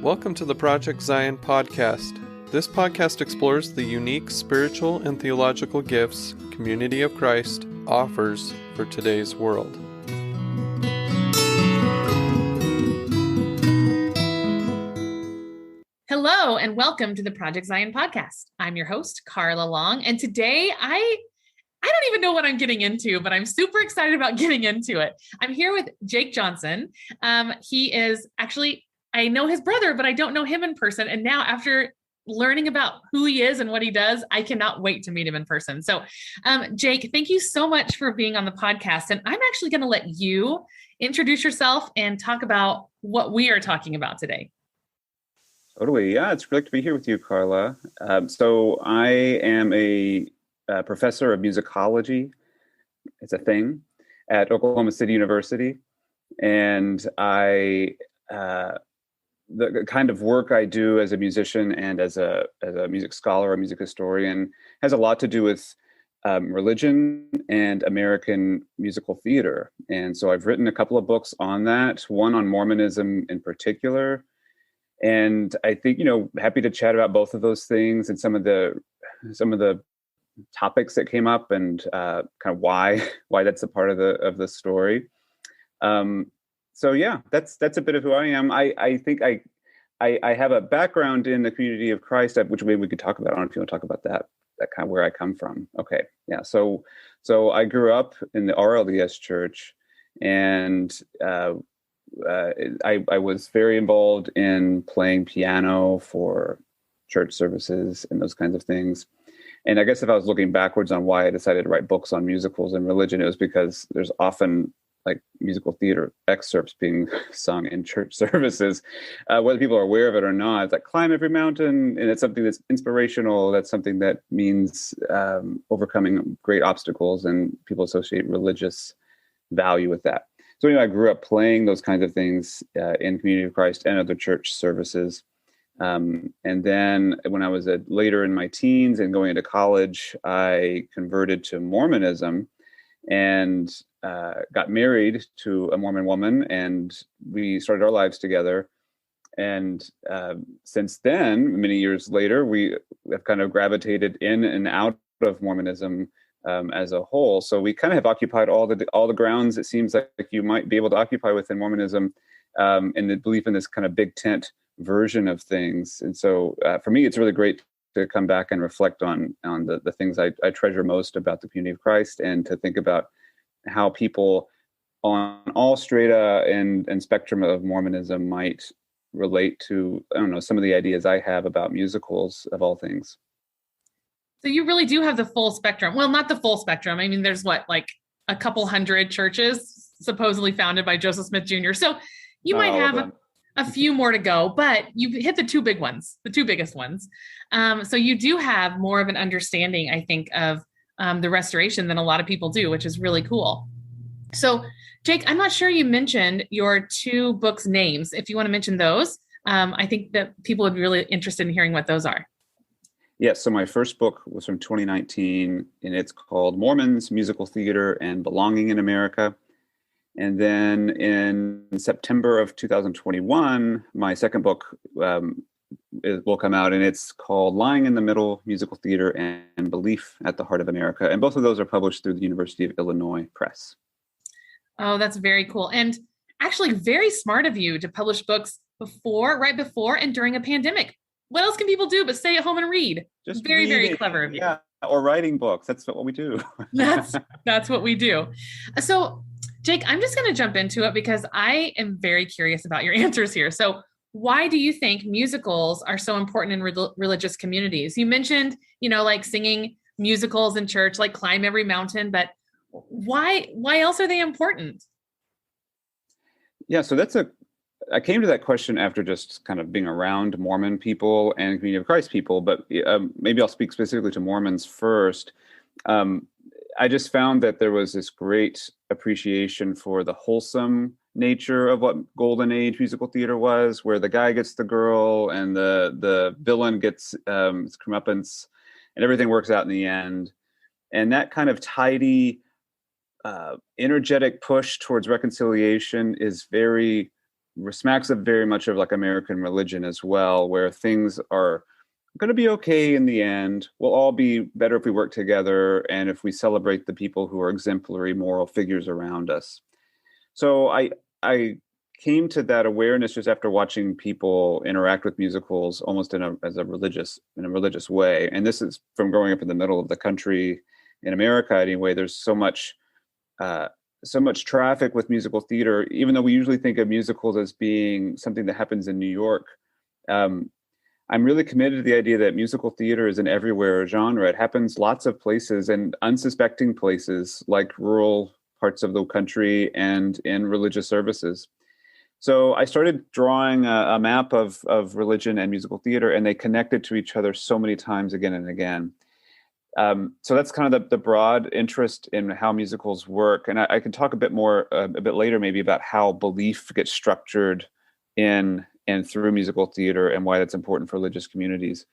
Welcome to the Project Zion podcast. This podcast explores the unique spiritual and theological gifts Community of Christ offers for today's world. Hello, and welcome to the Project Zion podcast. I'm your host, Carla Long, and today I don't even know what I'm getting into, but I'm super excited about getting into it. I'm here with Jake Johnson. He is actually, I know his brother, but I don't know him in person. And now after learning about who he is and what he does, I cannot wait to meet him in person. So, Jake, thank you so much for being on the podcast. And I'm actually going to let you introduce yourself and talk about what we are talking about today. Totally. Yeah, it's great to be here with you, Carla. So I am a professor of musicology. It's a thing at Oklahoma City University. And the kind of work I do as a musician and as a music scholar or music historian has a lot to do with religion and American musical theater. And so I've written a couple of books on that, one on Mormonism in particular. And I think, happy to chat about both of those things and some of the topics that came up and kind of why that's a part of the story. So yeah, that's a bit of who I am. I think I have a background in the Community of Christ, which maybe we could talk about. I don't know if you want to talk about that kind of where I come from. Okay, yeah. So I grew up in the RLDS church, and I was very involved in playing piano for church services and those kinds of things. And I guess if I was looking backwards on why I decided to write books on musicals and religion, it was because there's often like musical theater excerpts being sung in church services, whether people are aware of it or not. It's like climb every mountain, and it's something that's inspirational. That's something that means overcoming great obstacles, and people associate religious value with that. So I grew up playing those kinds of things in Community of Christ and other church services. And then when I was later in my teens and going into college, I converted to Mormonism and got married to a Mormon woman, and we started our lives together. And since then, many years later, we have kind of gravitated in and out of Mormonism as a whole. So we kind of have occupied all the grounds it seems like you might be able to occupy within Mormonism, and the belief in this kind of big tent version of things. And so for me, it's really great to come back and reflect on the things I treasure most about the Community of Christ, and to think about how people on all strata and spectrum of Mormonism might relate to, I don't know, some of the ideas I have about musicals of all things. So you really do have the full spectrum. Well, not the full spectrum. I mean, there's like a couple hundred churches supposedly founded by Joseph Smith Jr. So you might have a few more to go, but you hit the two biggest ones. So you do have more of an understanding, I think, of the restoration than a lot of people do, which is really cool. So Jake, I'm not sure you mentioned your two books' names. If you want to mention those, I think that people would be really interested in hearing what those are. Yes, so my first book was from 2019, and it's called Mormons, Musical Theater, and Belonging in America. And then in September of 2021, my second book will come out, and it's called Lying in the Middle, Musical Theater and Belief at the Heart of America. And both of those are published through the University of Illinois Press. Oh, that's very cool. And actually very smart of you to publish books right before and during a pandemic. What else can people do but stay at home and read? Just very, reading. Very clever of you. Yeah, or writing books. That's what we do. That's what we do. So, Jake, I'm just going to jump into it because I am very curious about your answers here. So why do you think musicals are so important in religious communities? You mentioned, like singing musicals in church, like Climb Every Mountain, but why else are they important? Yeah, so I came to that question after just kind of being around Mormon people and Community of Christ people, but maybe I'll speak specifically to Mormons first. I just found that there was this great appreciation for the wholesome nature of what Golden Age musical theater was, where the guy gets the girl and the villain gets his comeuppance, and everything works out in the end. And that kind of tidy, energetic push towards reconciliation is very smacks of very much of like American religion as well, where things are going to be okay in the end. We'll all be better if we work together and if we celebrate the people who are exemplary moral figures around us. So I came to that awareness just after watching people interact with musicals almost in a religious way. And this is from growing up in the middle of the country in America anyway. There's so much traffic with musical theater, even though we usually think of musicals as being something that happens in New York. I'm really committed to the idea that musical theater is an everywhere genre. It happens lots of places and unsuspecting places like rural parts of the country and in religious services. So I started drawing a map of religion and musical theater, and they connected to each other so many times again and again. So that's kind of the broad interest in how musicals work. And I can talk a bit more, a bit later maybe, about how belief gets structured in and through musical theater and why that's important for religious communities.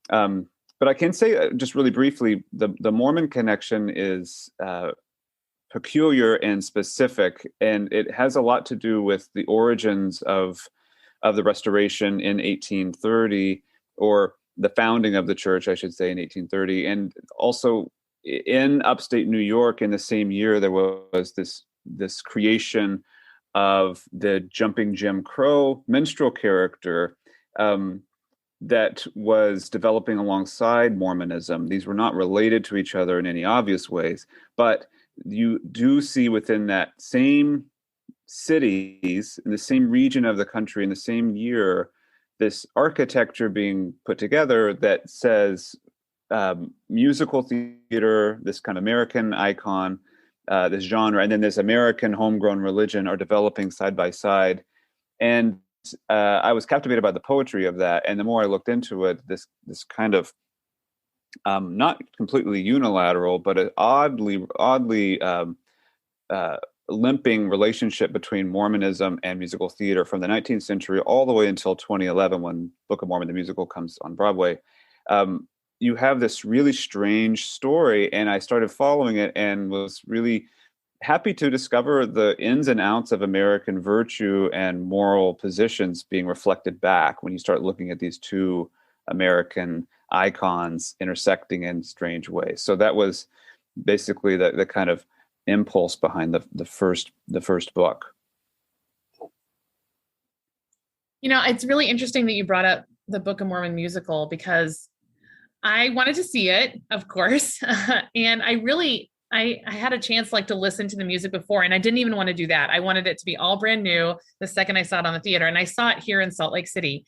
But I can say just really briefly, the Mormon connection is peculiar and specific, and it has a lot to do with the origins of the Restoration in 1830, or the founding of the church, I should say, in 1830. And also in upstate New York in the same year, there was this creation of the jumping Jim Crow minstrel character that was developing alongside Mormonism. These were not related to each other in any obvious ways, but you do see within that same cities, in the same region of the country, in the same year, this architecture being put together that says musical theater, this kind of American icon, this genre, and then this American homegrown religion are developing side by side. And I was captivated by the poetry of that. And the more I looked into it, this kind of not completely unilateral, but an oddly limping relationship between Mormonism and musical theater from the 19th century all the way until 2011, when Book of Mormon, the musical, comes on Broadway. You have this really strange story, and I started following it and was really happy to discover the ins and outs of American virtue and moral positions being reflected back when you start looking at these two American icons intersecting in strange ways. So that was basically the kind of impulse behind the first book. It's really interesting that you brought up the Book of Mormon musical, because I wanted to see it, of course. And I had a chance to listen to the music before, and I didn't even want to do that. I wanted it to be all brand new the second I saw it on the theater. And I saw it here in Salt Lake City,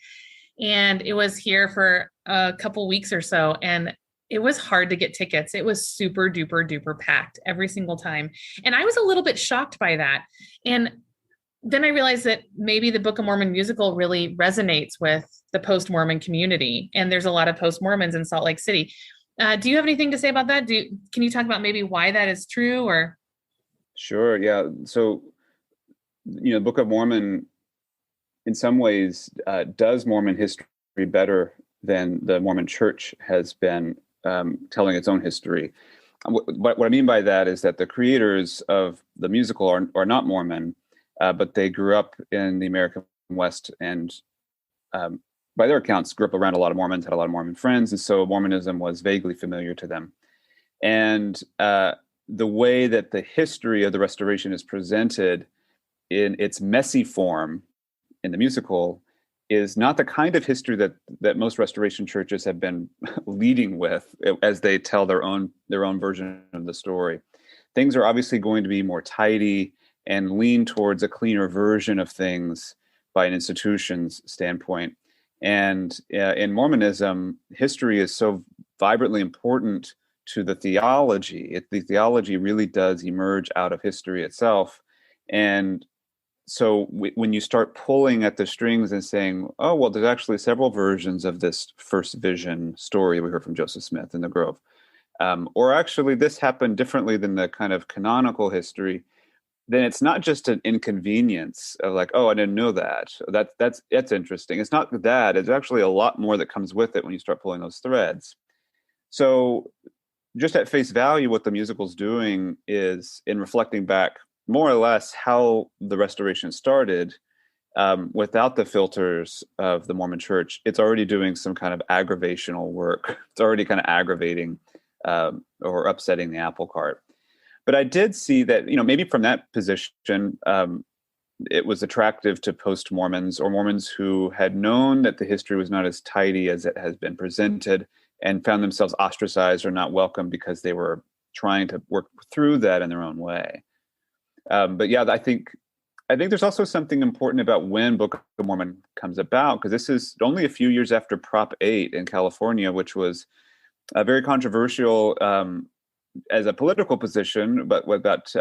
and it was here for a couple weeks or so. And it was hard to get tickets. It was super duper duper packed every single time. And I was a little bit shocked by that. And then I realized that maybe the Book of Mormon musical really resonates with the post-Mormon community. And there's a lot of post-Mormons in Salt Lake City. Do you have anything to say about that? Can you talk about maybe why that is true? Or? Sure. Yeah. So, the Book of Mormon, in some ways, does Mormon history better than the Mormon Church has been telling its own history. What I mean by that is that the creators of the musical are not Mormon, but they grew up in the American West, and by their accounts, grew up around a lot of Mormons, had a lot of Mormon friends, and so Mormonism was vaguely familiar to them. And the way that the history of the Restoration is presented in its messy form in the musical is not the kind of history that most Restoration churches have been leading with as they tell their own version of the story. Things are obviously going to be more tidy and lean towards a cleaner version of things by an institution's standpoint. And in Mormonism, history is so vibrantly important to the theology. The theology really does emerge out of history itself. And so when you start pulling at the strings and saying, oh, well, there's actually several versions of this first vision story we heard from Joseph Smith in the Grove, or actually this happened differently than the kind of canonical history, then it's not just an inconvenience of oh, I didn't know that. That's interesting. It's not that. It's actually a lot more that comes with it when you start pulling those threads. So just at face value, what the musical's doing is, in reflecting back more or less how the Restoration started, without the filters of the Mormon Church, it's already doing some kind of aggravational work. It's already kind of aggravating or upsetting the apple cart. But I did see that, maybe from that position, it was attractive to post-Mormons or Mormons who had known that the history was not as tidy as it has been presented and found themselves ostracized or not welcome because they were trying to work through that in their own way. But yeah, I think there's also something important about when Book of Mormon comes about, because this is only a few years after Prop 8 in California, which was very controversial as a political position, but about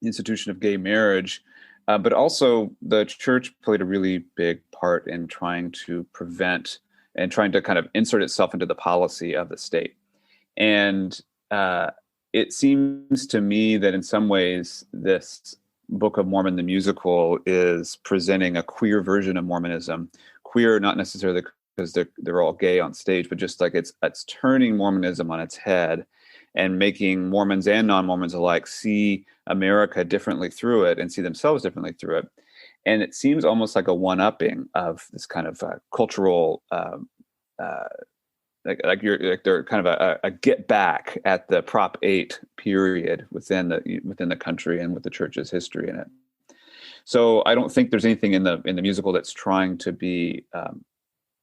institution of gay marriage. But also the church played a really big part in trying to prevent and trying to kind of insert itself into the policy of the state. And it seems to me that in some ways, this Book of Mormon, the musical, is presenting a queer version of Mormonism. Queer, not necessarily because they're all gay on stage, but just like it's turning Mormonism on its head and making Mormons and non-Mormons alike see America differently through it and see themselves differently through it. And it seems almost like a one-upping of this kind of cultural, they're kind of a get back at the Prop 8 period within the country and with the church's history in it. So I don't think there's anything in the musical that's trying to be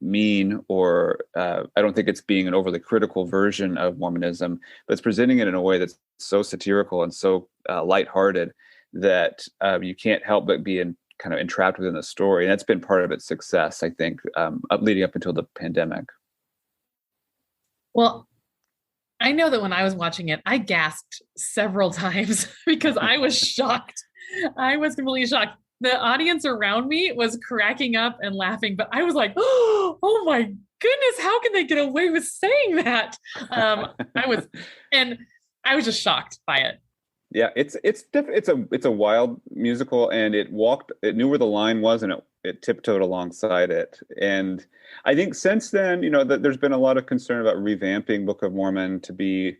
mean, or I don't think it's being an overly critical version of Mormonism, but it's presenting it in a way that's so satirical and so lighthearted that you can't help but be kind of entrapped within the story. And that's been part of its success, I think, leading up until the pandemic. Well, I know that when I was watching it, I gasped several times because I was shocked. I was completely shocked. The audience around me was cracking up and laughing, but I was like, oh my goodness, how can they get away with saying that? I was just shocked by it. Yeah, it's a wild musical, and it knew where the line was, and it tiptoed alongside it. And I think since then, there's been a lot of concern about revamping Book of Mormon to be.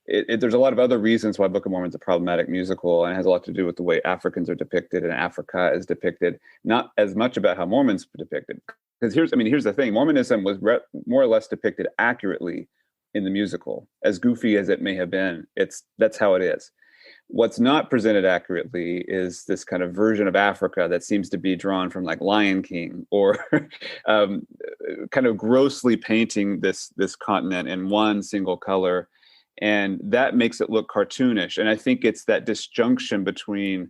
There's a lot of other reasons why Book of Mormon is a problematic musical, and it has a lot to do with the way Africans are depicted and Africa is depicted, not as much about how Mormons are depicted. Because here's the thing: Mormonism was more or less depicted accurately in the musical, as goofy as it may have been. That's how it is. What's not presented accurately is this kind of version of Africa that seems to be drawn from like Lion King, or kind of grossly painting this continent in one single color. And that makes it look cartoonish. And I think it's that disjunction between,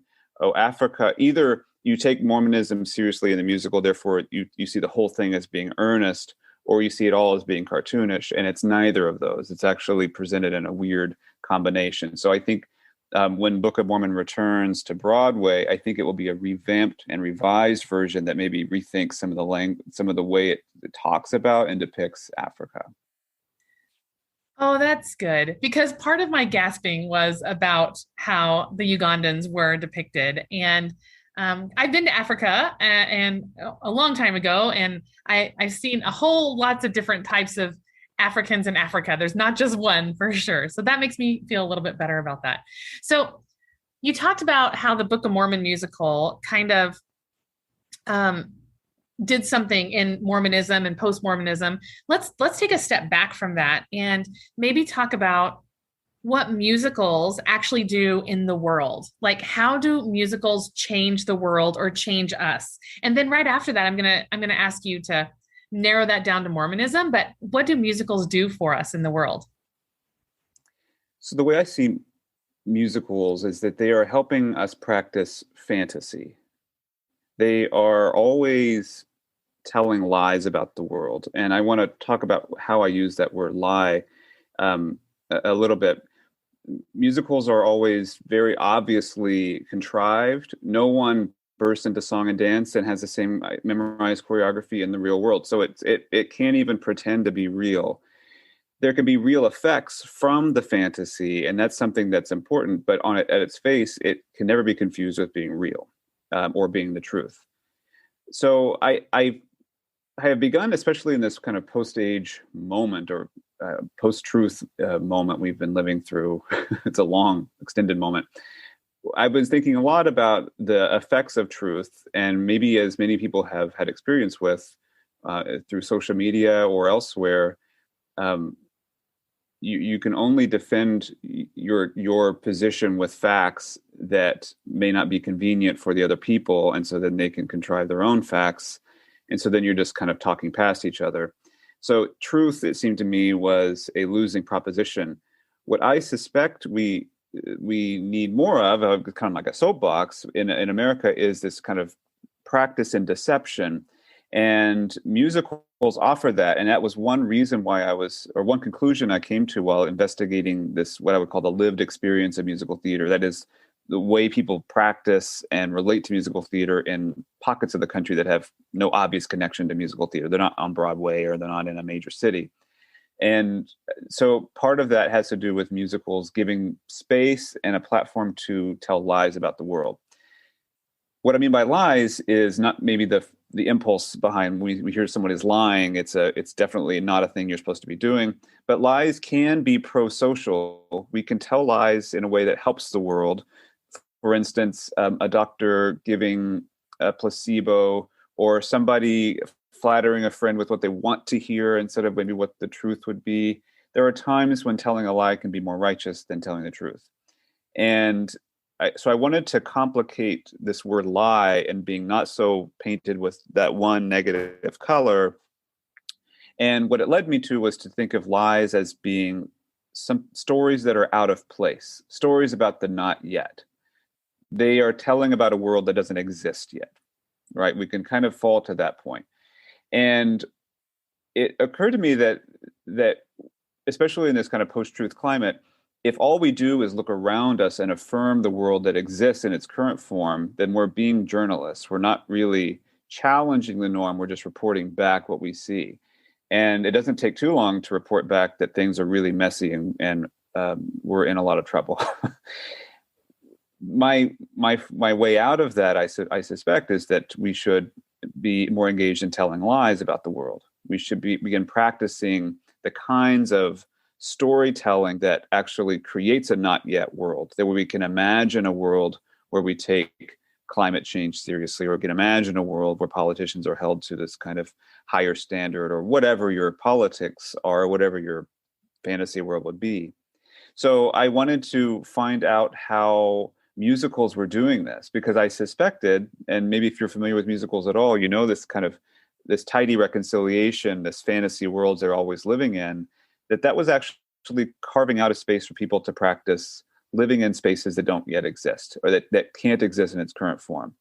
Africa, either you take Mormonism seriously in the musical, therefore you see the whole thing as being earnest, or you see it all as being cartoonish. And it's neither of those. It's actually presented in a weird combination. So I think when Book of Mormon returns to Broadway, I think it will be a revamped and revised version that maybe rethinks some of the way it talks about and depicts Africa. Oh, that's good. Because part of my gasping was about how the Ugandans were depicted. And I've been to Africa and a long time ago, and I've seen lots of different types of Africans in Africa. There's not just one, for sure. So that makes me feel a little bit better about that. So you talked about how the Book of Mormon musical kind of did something in Mormonism and post-Mormonism. Let's take a step back from that and maybe talk about what musicals actually do in the world. Like, how do musicals change the world or change us? And then right after that, I'm gonna ask you to narrow that down to Mormonism, but what do musicals do for us in the world? So the way I see musicals is that they are helping us practice fantasy. They are always telling lies about the world. And I want to talk about how I use that word lie a little bit. Musicals are always very obviously contrived. No one bursts into song and dance and has the same memorized choreography in the real world. So it can't even pretend to be real. There can be real effects from the fantasy, and that's something that's important, but at its face, it can never be confused with being real or being the truth. So I have begun, especially in this kind of post-age moment or post-truth moment we've been living through. It's a long, extended moment. I've been thinking a lot about the effects of truth, and maybe as many people have had experience with through social media or elsewhere, you can only defend your position with facts that may not be convenient for the other people, and so then they can contrive their own facts, and so then you're just kind of talking past each other. So truth, it seemed to me, was a losing proposition. What I suspect we need more of, kind of like a soapbox in America, is this kind of practice in deception. And musicals offer that. And that was one reason why one conclusion I came to while investigating this, what I would call the lived experience of musical theater. That is the way people practice and relate to musical theater in pockets of the country that have no obvious connection to musical theater. They're not on Broadway, or they're not in a major city. And so part of that has to do with musicals giving space and a platform to tell lies about the world. What I mean by lies is not maybe the impulse behind when we hear someone is lying. It's definitely not a thing you're supposed to be doing. But lies can be pro-social. We can tell lies in a way that helps the world. For instance, a doctor giving a placebo, or somebody flattering a friend with what they want to hear instead of maybe what the truth would be. There are times when telling a lie can be more righteous than telling the truth. And so I wanted to complicate this word lie and being not so painted with that one negative color. And what it led me to was to think of lies as being some stories that are out of place, stories about the not yet. They are telling about a world that doesn't exist yet, right? We can kind of fall to that point. And it occurred to me that especially in this kind of post-truth climate, if all we do is look around us and affirm the world that exists in its current form, then we're being journalists. We're not really challenging the norm. We're just reporting back what we see. And it doesn't take too long to report back that things are really messy and we're in a lot of trouble. My way out of that, I suspect, is that we should be more engaged in telling lies about the world. We should begin practicing the kinds of storytelling that actually creates a not yet world, that we can imagine a world where we take climate change seriously, or we can imagine a world where politicians are held to this kind of higher standard, or whatever your politics are, whatever your fantasy world would be. So I wanted to find out how musicals were doing this, because I suspected, and maybe if you're familiar with musicals at all, you know this kind of this tidy reconciliation, this fantasy worlds they're always living in, that was actually carving out a space for people to practice living in spaces that don't yet exist, or that can't exist in its current form.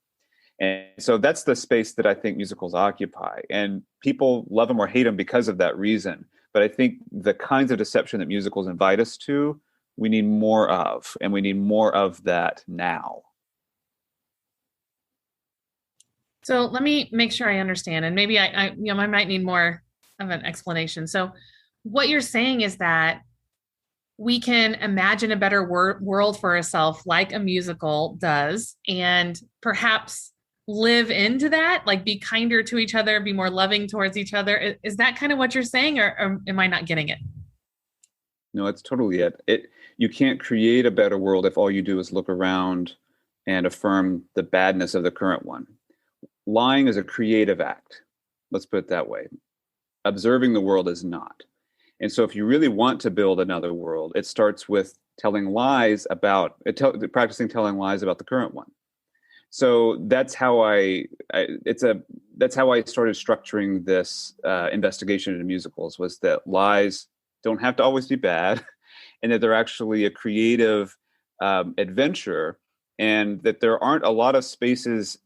And so that's the space that I think musicals occupy. And people love them or hate them because of that reason. But I think the kinds of deception that musicals invite us to, we need more of, and we need more of that now. So let me make sure I understand, and maybe I might need more of an explanation. So what you're saying is that we can imagine a better world for ourselves, like a musical does, and perhaps live into that, like be kinder to each other, be more loving towards each other. Is that kind of what you're saying, or am I not getting it? No, it's totally it. You can't create a better world if all you do is look around and affirm the badness of the current one. Lying is a creative act. Let's put it that way. Observing the world is not. And so if you really want to build another world, it starts with practicing telling lies about the current one. So that's how I started structuring this investigation into musicals, was that lies don't have to always be bad, and that they're actually a creative adventure, and that there aren't a lot of spaces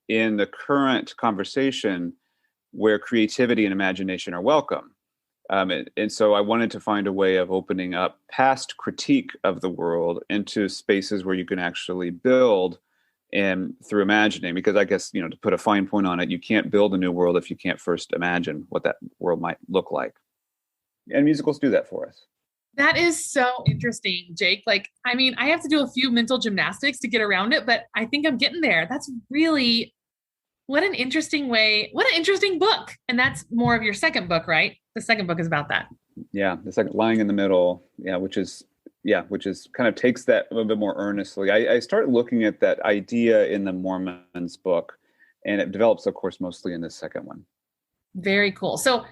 in the current conversation where creativity and imagination are welcome. And so I wanted to find a way of opening up past critique of the world into spaces where you can actually build and through imagining, because I guess, to put a fine point on it, you can't build a new world if you can't first imagine what that world might look like. And musicals do that for us. That is so interesting, Jake. I have to do a few mental gymnastics to get around it, but I think I'm getting there. That's really, what an interesting book. And that's more of your second book, right? The second book is about that. Yeah, the second, Lying in the Middle. Yeah, which is, which is kind of takes that a little bit more earnestly. I start looking at that idea in the Mormons book, and it develops, of course, mostly in the second one. Very cool. So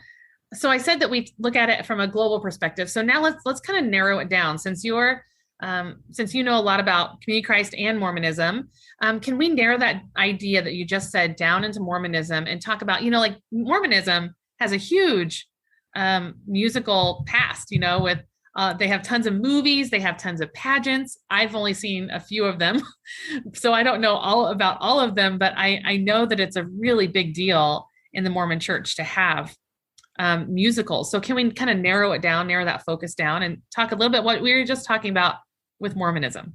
I said that we look at it from a global perspective. So now let's kind of narrow it down. Since you know a lot about Community of Christ and Mormonism, can we narrow that idea that you just said down into Mormonism and talk about, like Mormonism has a huge musical past, with they have tons of movies, they have tons of pageants. I've only seen a few of them, so I don't know all about all of them, but I know that it's a really big deal in the Mormon church to have musicals. So can we kind of narrow that focus down and talk a little bit what we were just talking about with Mormonism?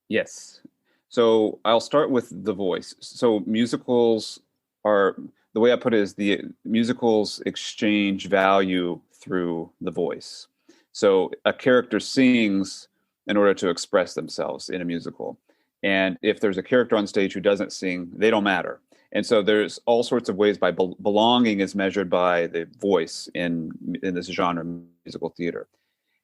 Yes. So I'll start with the voice. So musicals are, the way I put it is the musicals exchange value through the voice. So a character sings in order to express themselves in a musical. And if there's a character on stage who doesn't sing, they don't matter. And so there's all sorts of ways by belonging is measured by the voice in this genre of musical theater.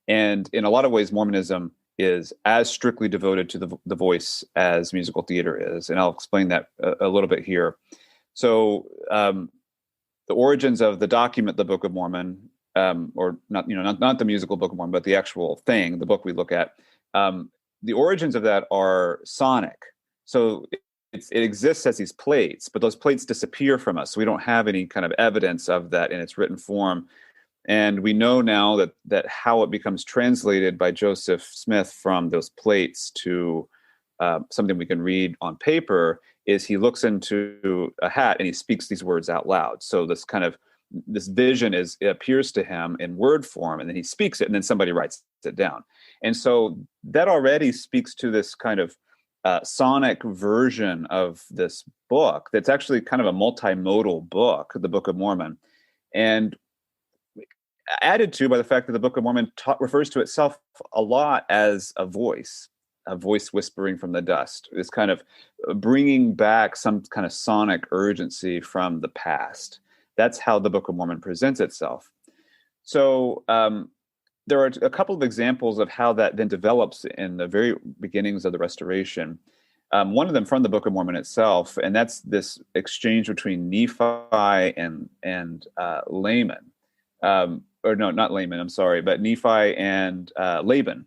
And in a lot of ways, Mormonism is as strictly devoted to the voice as musical theater is. And I'll explain that a little bit here. So the origins of the document, the Book of Mormon, or not, not the musical Book of Mormon, but the actual thing, the book we look at, the origins of that are sonic. So it exists as these plates, but those plates disappear from us. So we don't have any kind of evidence of that in its written form. And we know now that how it becomes translated by Joseph Smith from those plates to something we can read on paper is he looks into a hat and he speaks these words out loud. So this vision it appears to him in word form, and then he speaks it, and then somebody writes it down. And so that already speaks to this kind of sonic version of this book that's actually kind of a multimodal book, the Book of Mormon, and added to by the fact that the Book of Mormon refers to itself a lot as a voice whispering from the dust. It's kind of bringing back some kind of sonic urgency from the past. That's how the Book of Mormon presents itself. So there are a couple of examples of how that then develops in the very beginnings of the Restoration. One of them from the Book of Mormon itself, and that's this exchange between Nephi and Laman. Or no, not Laman, I'm sorry, but Nephi and Laban,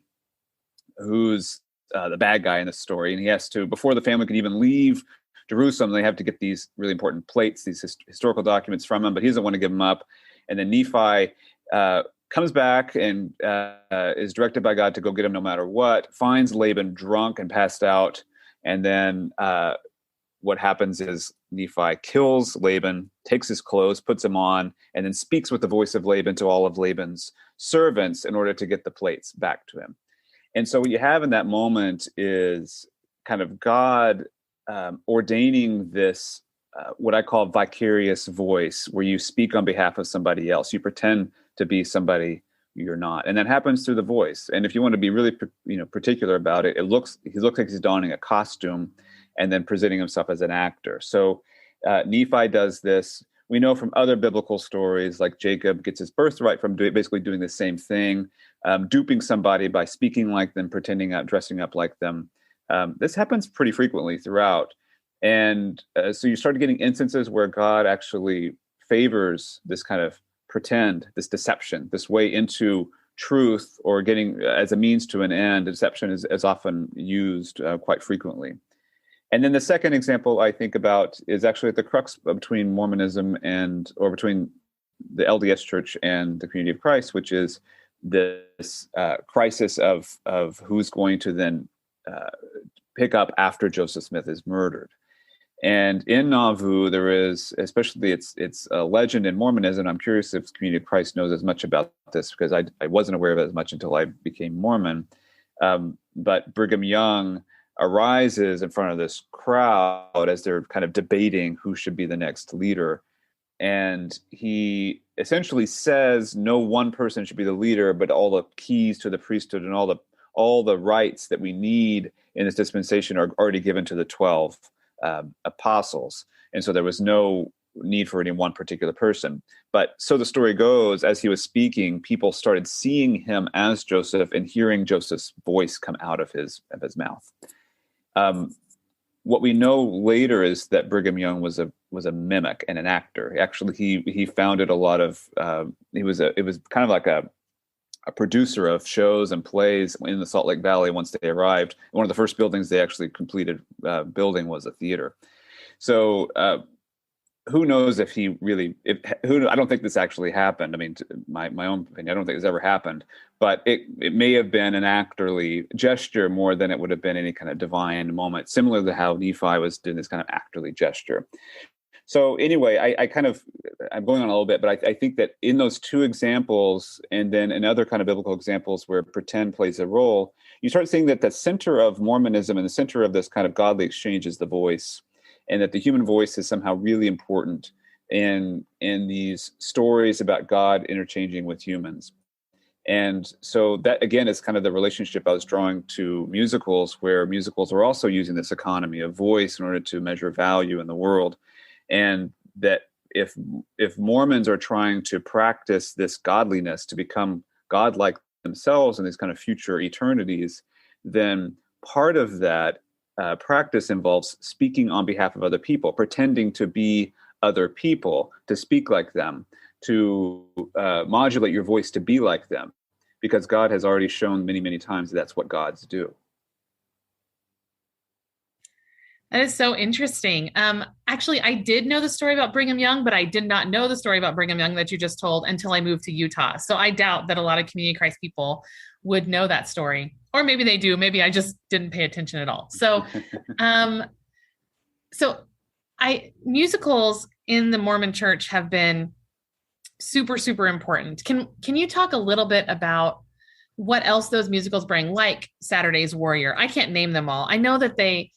who's the bad guy in the story. And he has to, before the family can even leave Jerusalem, they have to get these really important plates, these historical documents from him, but he doesn't want to give them up. And then Nephi comes back and is directed by God to go get him no matter what, finds Laban drunk and passed out. And then what happens is Nephi kills Laban, takes his clothes, puts them on, and then speaks with the voice of Laban to all of Laban's servants in order to get the plates back to him. And so what you have in that moment is kind of God ordaining this, what I call vicarious voice, where you speak on behalf of somebody else. You pretend to be somebody you're not. And that happens through the voice. And if you want to be really particular about it, he looks like he's donning a costume and then presenting himself as an actor. So Nephi does this. We know from other biblical stories, like Jacob gets his birthright from basically doing the same thing, duping somebody by speaking like them, dressing up like them. This happens pretty frequently throughout. And so you start getting instances where God actually favors this kind of pretend, this deception, this way into truth, or getting as a means to an end. Deception is often used quite frequently. And then the second example I think about is actually at the crux between Mormonism between the LDS Church and the Community of Christ, which is this crisis of who's going to then pick up after Joseph Smith is murdered. And in Nauvoo, there is, especially it's a legend in Mormonism. I'm curious if the Community of Christ knows as much about this, because I wasn't aware of it as much until I became Mormon. But Brigham Young arises in front of this crowd as they're kind of debating who should be the next leader. And he essentially says no one person should be the leader, but all the keys to the priesthood and all the rights that we need in this dispensation are already given to the 12 apostles. And so there was no need for any one particular person. But so the story goes, as he was speaking, people started seeing him as Joseph and hearing Joseph's voice come out of his mouth. What we know later is that Brigham Young was a mimic and an actor. Actually, he founded a lot of it was kind of like a producer of shows and plays in the Salt Lake Valley. Once they arrived, one of the first buildings they actually completed building was a theater. So who knows if he really? I don't think this actually happened. I mean, my own opinion, I don't think this ever happened. But it may have been an actorly gesture more than it would have been any kind of divine moment, similar to how Nephi was doing this kind of actorly gesture. So anyway, I'm going on a little bit, but I think that in those two examples, and then in other kind of biblical examples where pretend plays a role, you start seeing that the center of Mormonism and the center of this kind of godly exchange is the voice, and that the human voice is somehow really important in these stories about God interchanging with humans. And so that, again, is kind of the relationship I was drawing to musicals, where musicals are also using this economy of voice in order to measure value in the world. And that if Mormons are trying to practice this godliness to become godlike themselves in these kind of future eternities, then part of that practice involves speaking on behalf of other people, pretending to be other people, to speak like them, to modulate your voice to be like them, because God has already shown many, many times that's what gods do. That is so interesting. Actually, I did know the story about Brigham Young, but I did not know the story about Brigham Young that you just told until I moved to Utah. So I doubt that a lot of Community of Christ people would know that story. Or maybe they do. Maybe I just didn't pay attention at all. So, musicals in the Mormon Church have been super, super important. Can you talk a little bit about what else those musicals bring, like Saturday's Warrior? I can't name them all. I know that they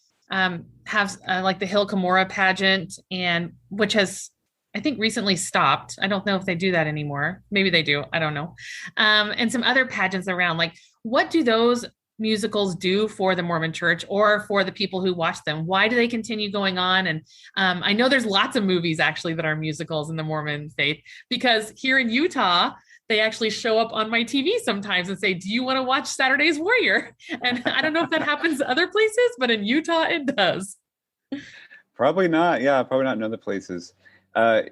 have like the Hill Cumorah pageant, and which has, I think, recently stopped. I don't know if they do that anymore. Maybe they do. I don't know. And some other pageants around. Like, what do those musicals do for the Mormon Church or for the people who watch them? Why do they continue going on? And I know there's lots of movies actually that are musicals in the Mormon faith, because here in Utah, they actually show up on my TV sometimes and say, do you want to watch Saturday's Warrior? And I don't know if that happens other places, but in Utah, it does. Probably not. Yeah, probably not in other places. As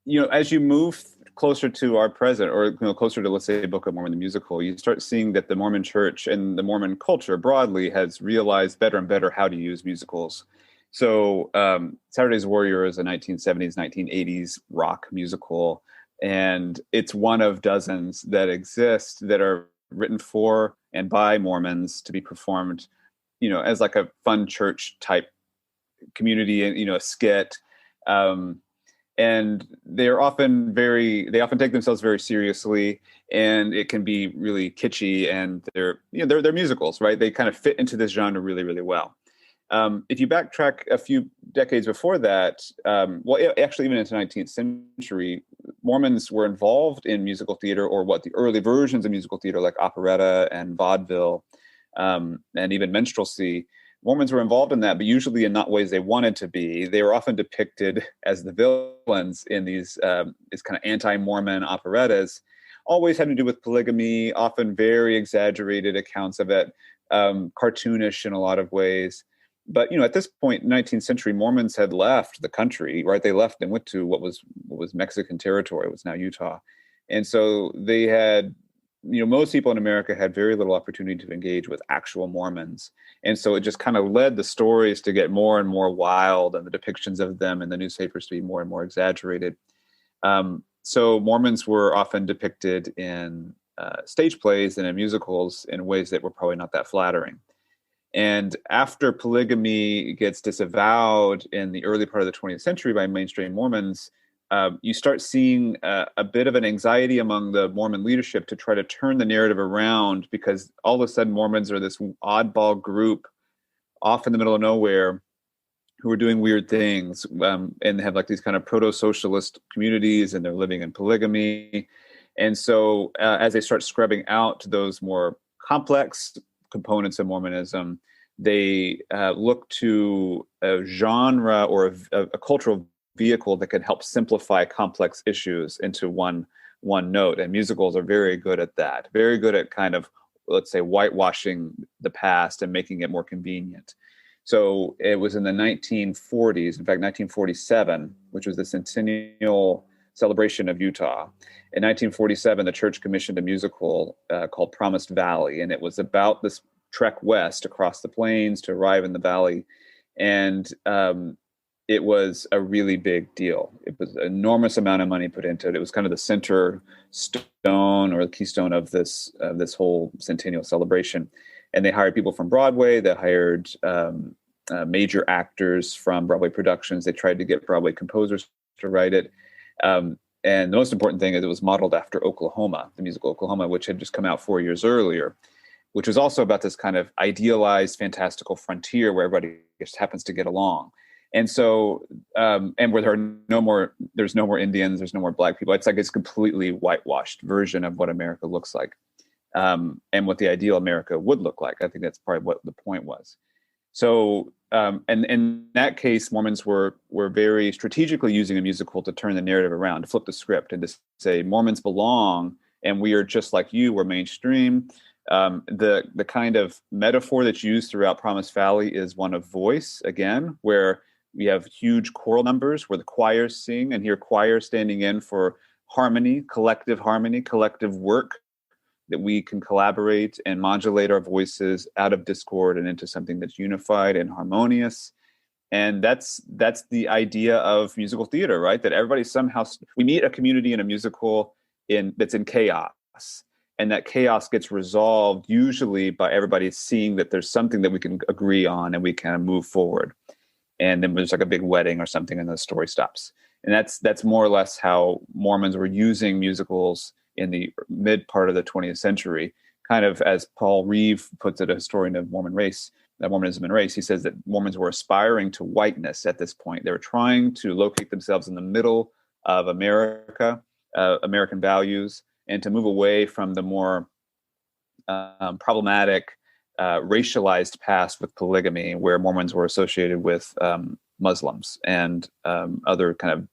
you move closer to our present, or closer to, let's say, Book of Mormon, the musical, you start seeing that the Mormon Church and the Mormon culture broadly has realized better and better how to use musicals. So Saturday's Warrior is a 1970s, 1980s rock musical. And it's one of dozens that exist that are written for and by Mormons to be performed, as like a fun church type community, and a skit. And they often take themselves very seriously, and it can be really kitschy, and they're musicals, right? They kind of fit into this genre really, really well. If you backtrack a few decades before that, actually even into the 19th century, Mormons were involved in musical theater, or what the early versions of musical theater, like operetta and vaudeville, and even minstrelsy. Mormons were involved in that, but usually in not ways they wanted to be. They were often depicted as the villains in these kind of anti-Mormon operettas, always having to do with polygamy, often very exaggerated accounts of it, cartoonish in a lot of ways. But at this point, 19th century, Mormons had left the country, right? They left and went to what was Mexican territory, what's now Utah, and so they had, most people in America had very little opportunity to engage with actual Mormons, and so it just kind of led the stories to get more and more wild, and the depictions of them in the newspapers to be more and more exaggerated. So Mormons were often depicted in stage plays and in musicals in ways that were probably not that flattering. And after polygamy gets disavowed in the early part of the 20th century by mainstream Mormons, you start seeing a bit of an anxiety among the Mormon leadership to try to turn the narrative around, because all of a sudden Mormons are this oddball group off in the middle of nowhere who are doing weird things, and have like these kind of proto-socialist communities, and they're living in polygamy. And so as they start scrubbing out those more complex components of Mormonism, they look to a genre or a cultural vehicle that can help simplify complex issues into one note. And musicals are very good at that, very good at kind of, let's say, whitewashing the past and making it more convenient. So it was in the 1940s, in fact, 1947, which was the centennial celebration of Utah. In 1947, the church commissioned a musical called Promised Valley, and it was about this trek west across the plains to arrive in the valley. And it was a really big deal. It was an enormous amount of money put into it. It was kind of the center stone or the keystone of this whole centennial celebration. And they hired people from Broadway. They hired major actors from Broadway productions. They tried to get Broadway composers to write it. And the most important thing is it was modeled after Oklahoma, the musical Oklahoma, which had just come out 4 years earlier, which was also about this kind of idealized, fantastical frontier where everybody just happens to get along. And so, and where there's no more Indians, there's no more Black people. It's like this completely whitewashed version of what America looks like, and what the ideal America would look like. I think that's probably what the point was. So, and in that case, Mormons were very strategically using a musical to turn the narrative around, to flip the script and to say Mormons belong, and we are just like you. We're mainstream. The kind of metaphor that's used throughout Promised Valley is one of voice, again, where we have huge choral numbers where the choirs sing, and here choirs standing in for harmony, collective work, that we can collaborate and modulate our voices out of discord and into something that's unified and harmonious. And that's the idea of musical theater, right? That everybody somehow, we meet a community in a musical that's in chaos. And that chaos gets resolved usually by everybody seeing that there's something that we can agree on and we kind of move forward. And then there's like a big wedding or something and the story stops. And that's more or less how Mormons were using musicals in the mid part of the 20th century. Kind of as Paul Reeve puts it, a historian of Mormonism and race, he says that Mormons were aspiring to whiteness at this point. They were trying to locate themselves in the middle of America, American values, and to move away from the more problematic, racialized past with polygamy, where Mormons were associated with Muslims and other kind of,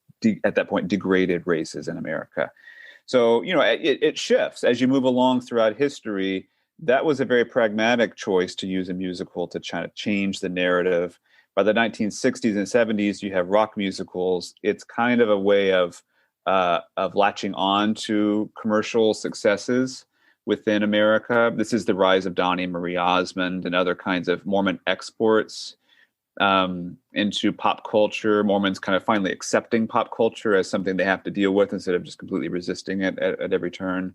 at that point, degraded races in America. So, it shifts as you move along throughout history. That was a very pragmatic choice to use a musical to try to change the narrative. By the 1960s and 70s, you have rock musicals. It's kind of a way of latching on to commercial successes within America. This is the rise of Donnie Marie Osmond and other kinds of Mormon exports into pop culture. Mormons kind of finally accepting pop culture as something they have to deal with instead of just completely resisting it at every turn.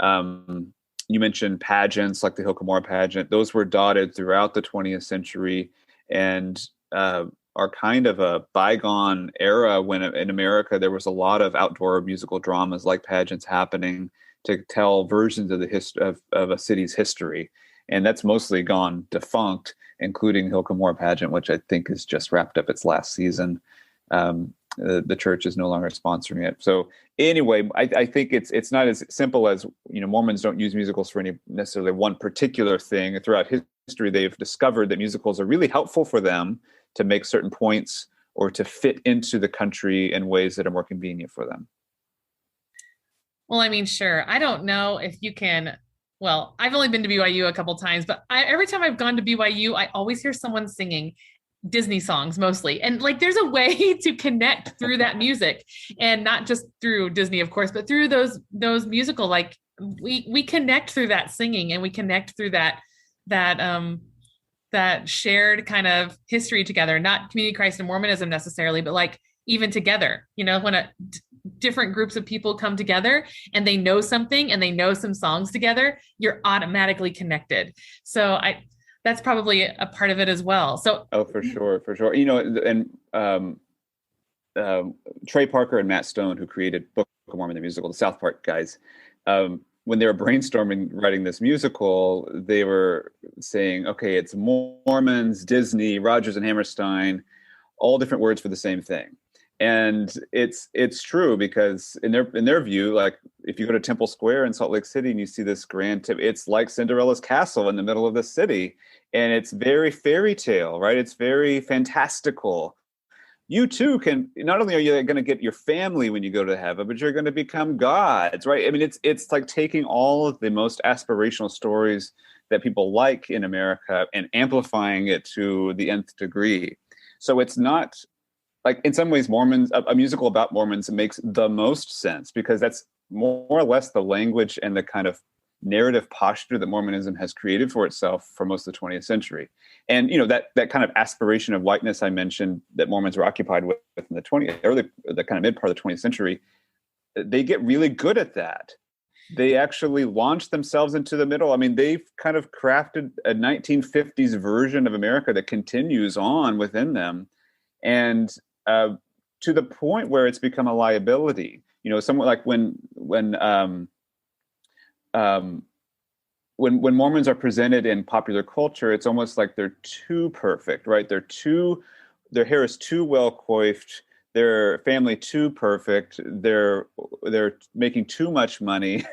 You mentioned pageants like the Hilkamore pageant. Those were dotted throughout the 20th century and are kind of a bygone era when in America there was a lot of outdoor musical dramas like pageants happening to tell versions of the of a city's history. And that's mostly gone defunct, including Hilkamore pageant, which I think has just wrapped up its last season. The church is no longer sponsoring it. So anyway, I think it's not as simple as, Mormons don't use musicals for any necessarily one particular thing. Throughout history, they've discovered that musicals are really helpful for them to make certain points or to fit into the country in ways that are more convenient for them. Well, I mean, sure. I don't know if you can. Well, I've only been to BYU a couple times, but every time I've gone to BYU, I always hear someone singing Disney songs mostly. And like, there's a way to connect through that music, and not just through Disney, of course, but through those musical, like we connect through that singing, and we connect through that shared kind of history together, not community Christ and Mormonism necessarily, but like even together, when different groups of people come together and they know something and they know some songs together, you're automatically connected. So that's probably a part of it as well. So, for sure. And Trey Parker and Matt Stone, who created Book of Mormon, the musical, the South Park guys, when they were brainstorming writing this musical, they were saying, okay, it's Mormons, Disney, Rodgers and Hammerstein, all different words for the same thing. And it's true, because in their view, like if you go to Temple Square in Salt Lake City and you see this grand, it's like Cinderella's castle in the middle of the city, and it's very fairy tale, right? It's very fantastical, you too can, not only are you going to get your family when you go to heaven, but you're going to become gods, right? I mean, it's like taking all of the most aspirational stories that people like in America and amplifying it to the nth degree. So it's not like, in some ways, Mormons, a musical about Mormons makes the most sense, because that's more or less the language and the kind of narrative posture that Mormonism has created for itself for most of the 20th century. And, that kind of aspiration of whiteness I mentioned that Mormons were occupied with in the the kind of mid part of the 20th century, they get really good at that. They actually launch themselves into the middle. I mean, they've kind of crafted a 1950s version of America that continues on within them. And to the point where it's become a liability. Somewhat like when Mormons are presented in popular culture, it's almost like they're too perfect, right? Their hair is too well coiffed, their family too perfect, they're making too much money.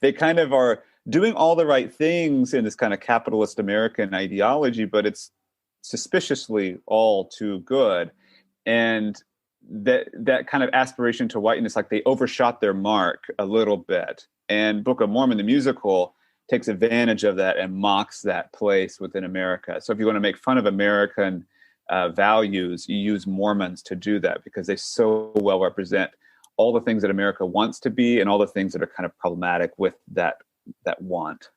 They kind of are doing all the right things in this kind of capitalist American ideology, but it's suspiciously all too good. And that kind of aspiration to whiteness, like they overshot their mark a little bit. And Book of Mormon, the musical, takes advantage of that and mocks that place within America. So if you want to make fun of American values, you use Mormons to do that, because they so well represent all the things that America wants to be and all the things that are kind of problematic with that want.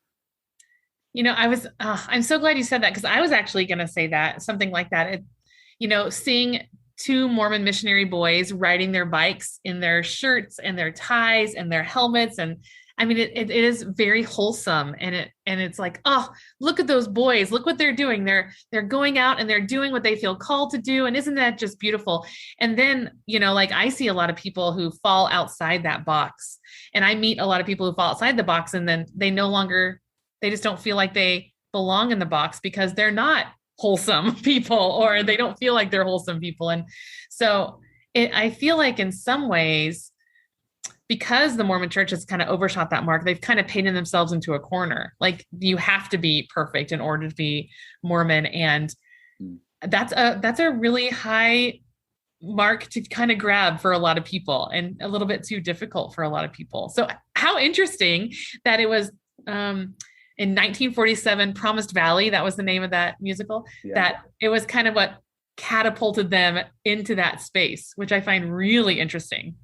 I'm so glad you said that, because I was actually going to say that, something like that. Seeing two Mormon missionary boys riding their bikes in their shirts and their ties and their helmets. And I mean, it is very wholesome. And it's like, oh, look at those boys, look what they're doing. They're going out and they're doing what they feel called to do. And isn't that just beautiful? And then, like I see a lot of people who fall outside that box, and I meet a lot of people who fall outside the box, and then they just don't feel like they belong in the box because they're not wholesome people, or they don't feel like they're wholesome people. And so I feel like in some ways, because the Mormon church has kind of overshot that mark, they've kind of painted themselves into a corner. Like, you have to be perfect in order to be Mormon. And that's a really high mark to kind of grab for a lot of people, and a little bit too difficult for a lot of people. So how interesting that it was, in 1947, Promised Valley, that was the name of that musical, that it was kind of what catapulted them into that space, which I find really interesting.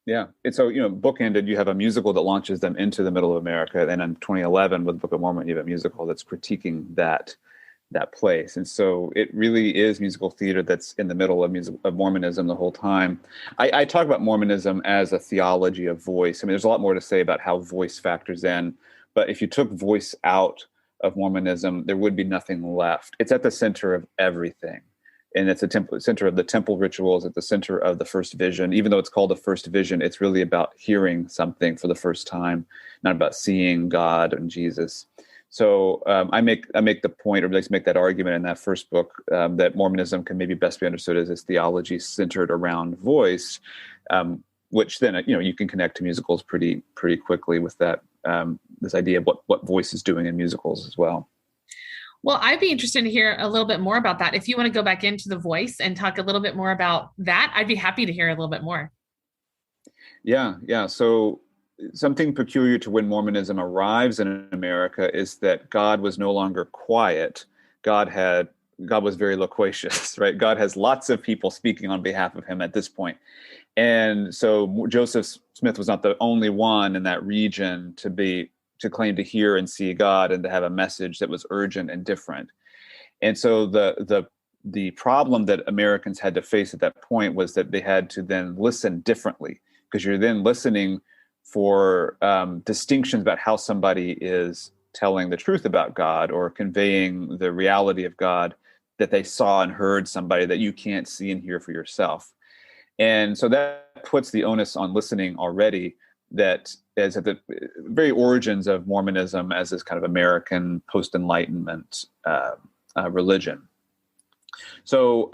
Yeah. And so, bookended, you have a musical that launches them into the middle of America. And in 2011, with Book of Mormon, you have a musical that's critiquing that place. And so it really is musical theater that's in the middle of Mormonism the whole time. I talk about Mormonism as a theology of voice. I mean, there's a lot more to say about how voice factors in. But if you took voice out of Mormonism, there would be nothing left. It's at the center of everything. And it's the center of the temple rituals, at the center of the first vision. Even though it's called the first vision, it's really about hearing something for the first time, not about seeing God and Jesus. So I make the point, or at least make that argument in that first book, that Mormonism can maybe best be understood as this theology centered around voice, which then you can connect to musicals pretty quickly with that. This idea of what voice is doing in musicals as well. Well, I'd be interested to hear a little bit more about that. If you want to go back into the voice and talk a little bit more about that, I'd be happy to hear a little bit more. Yeah. So something peculiar to when Mormonism arrives in America is that God was no longer quiet. God was very loquacious, right? God has lots of people speaking on behalf of him at this point. And so Joseph Smith was not the only one in that region to claim to hear and see God and to have a message that was urgent and different. And so the problem that Americans had to face at that point was that they had to then listen differently, because you're then listening for distinctions about how somebody is telling the truth about God or conveying the reality of God that they saw and heard somebody that you can't see and hear for yourself. And so that puts the onus on listening already, that is at the very origins of Mormonism as this kind of American post-Enlightenment religion. So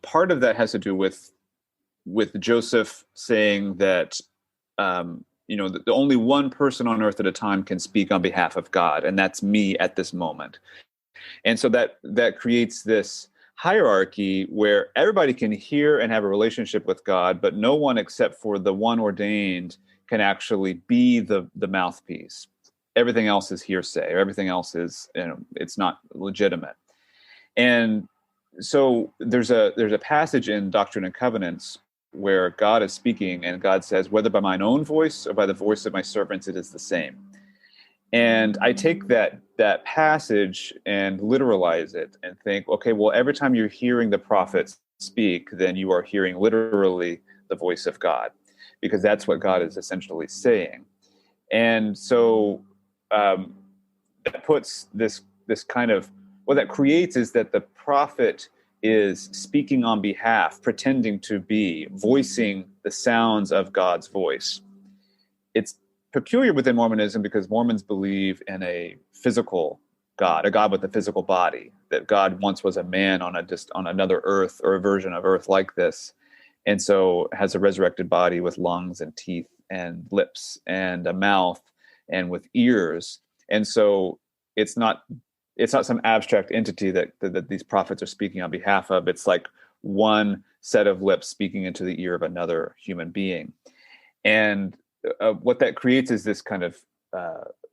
part of that has to do with Joseph saying that the only one person on earth at a time can speak on behalf of God, and that's me at this moment. And so that creates this hierarchy where everybody can hear and have a relationship with God, but no one except for the one ordained can actually be the mouthpiece. Everything else is hearsay, or everything else is, it's not legitimate. And so there's a passage in Doctrine and Covenants where God is speaking, and God says, whether by mine own voice or by the voice of my servants, it is the same. And I take that passage and literalize it and think, okay, well, every time you're hearing the prophets speak, then you are hearing literally the voice of God, because that's what God is essentially saying. And so that puts this kind of, what that creates is that the prophet is speaking on behalf, pretending to be, voicing the sounds of God's voice. It's peculiar within Mormonism because Mormons believe in a physical God, a God with a physical body, that God once was a man on another earth, or a version of earth like this, and so has a resurrected body with lungs and teeth and lips and a mouth and with ears. And so it's not some abstract entity that these prophets are speaking on behalf of. It's like one set of lips speaking into the ear of another human being. And what that creates is this kind of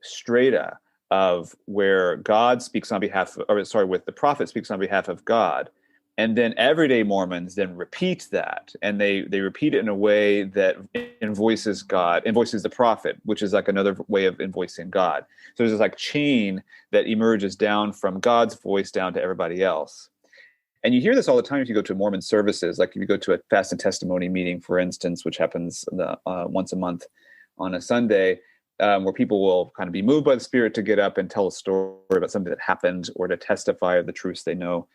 strata of where God speaks on behalf, with the prophet speaks on behalf of God. And then everyday Mormons then repeat that, and they repeat it in a way that invoices the prophet, which is like another way of invoicing God. So there's this like chain that emerges down from God's voice down to everybody else. And you hear this all the time if you go to Mormon services, like if you go to a fast and testimony meeting, for instance, which happens once a month on a Sunday, where people will kind of be moved by the Spirit to get up and tell a story about something that happened, or to testify of the truths they know.